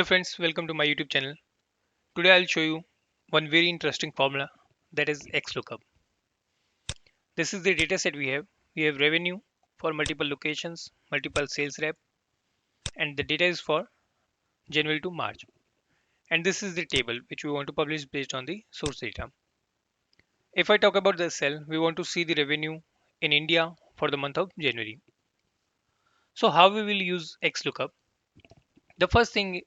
Hello friends, welcome to my YouTube channel. Today I'll show you one very interesting formula, that is XLOOKUP. This is the data set we have. We have revenue for multiple locations, multiple sales rep, and the data is for January to March. And this is the table which we want to publish based on the source data. If I talk about the cell, we want to see the revenue in India for the month of January. So how we will use XLOOKUP? The first thing,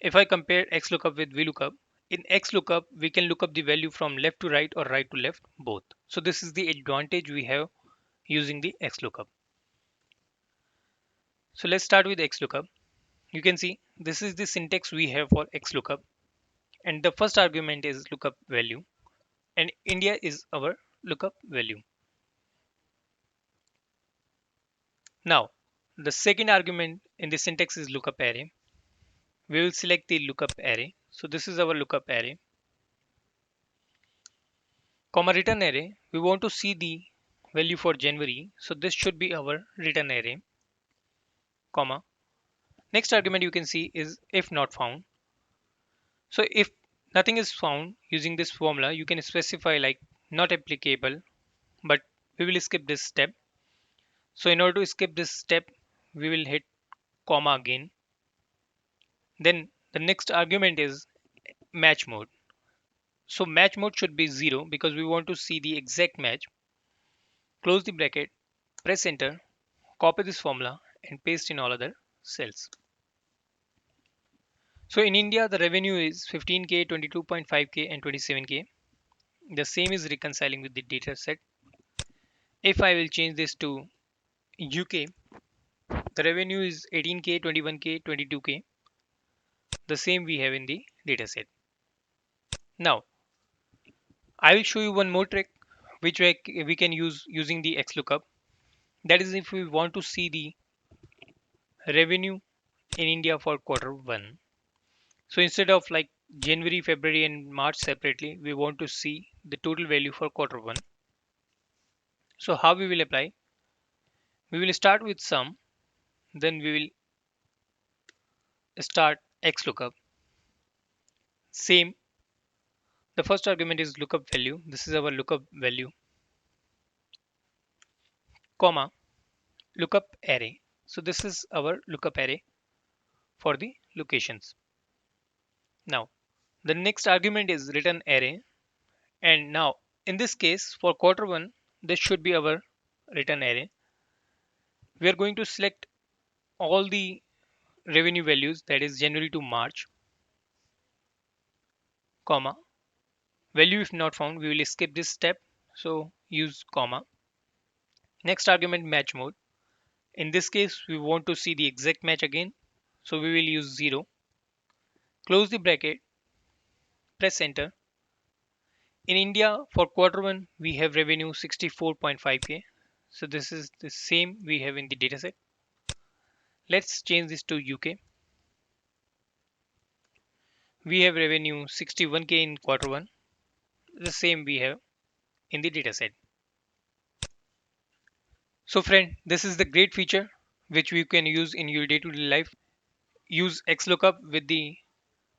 if I compare XLOOKUP with VLOOKUP, in XLOOKUP, we can look up the value from left to right or right to left, both. So this is the advantage we have using the XLOOKUP. So let's start with XLOOKUP. You can see this is the syntax we have for XLOOKUP. And the first argument is lookup value. And India is our lookup value. Now, the second argument in the syntax is lookup array. We will select the lookup array. So this is our lookup array. Comma return array, we want to see the value for January, so this should be our return array, comma. Next argument you can see is if not found. So if nothing is found using this formula, you can specify like not applicable, but we will skip this step. So in order to skip this step, we will hit comma again. Then the next argument is match mode. So match mode should be 0 because we want to see the exact match. Close the bracket, press enter, copy this formula and paste in all other cells. So in India, the revenue is 15K, 22.5K and 27K. The same is reconciling with the data set. If I will change this to UK, the revenue is 18K, 21K, 22K. The same we have in the data set. Now, I will show you one more trick which we can use using the XLOOKUP. That is if we want to see the revenue in India for quarter 1. So instead of like January, February and March separately, we want to see the total value for quarter 1. So how we will apply? We will start with sum, then we will start XLOOKUP. Same, the first argument is lookup value. This is our lookup value, comma, lookup array. So this is our lookup array for the locations. Now, the next argument is return array. And now, in this case, for quarter 1, this should be our return array. We are going to select all the revenue values, that is January to March, comma, value if not found, we will skip this step, so use comma. Next argument match mode. In this case we want to see the exact match again, so we will use 0. Close the bracket, press enter. In India for quarter 1 we have revenue 64.5k, so this is the same we have in the dataset. Let's change this to UK. We have revenue 61k in quarter 1, the same we have in the dataset. So friend, this is the great feature which we can use in your day-to-day life. Use XLOOKUP with the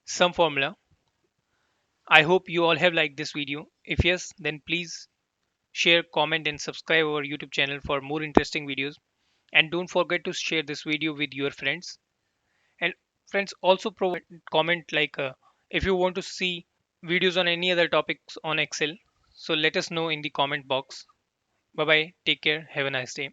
sum formula. I hope you all have liked this video. If yes, then please share, comment and subscribe our YouTube channel for more interesting videos. And don't forget to share this video with your friends. And friends also provide comment like if you want to see videos on any other topics on Excel. So let us know in the comment box. Bye bye. Take care. Have a nice day.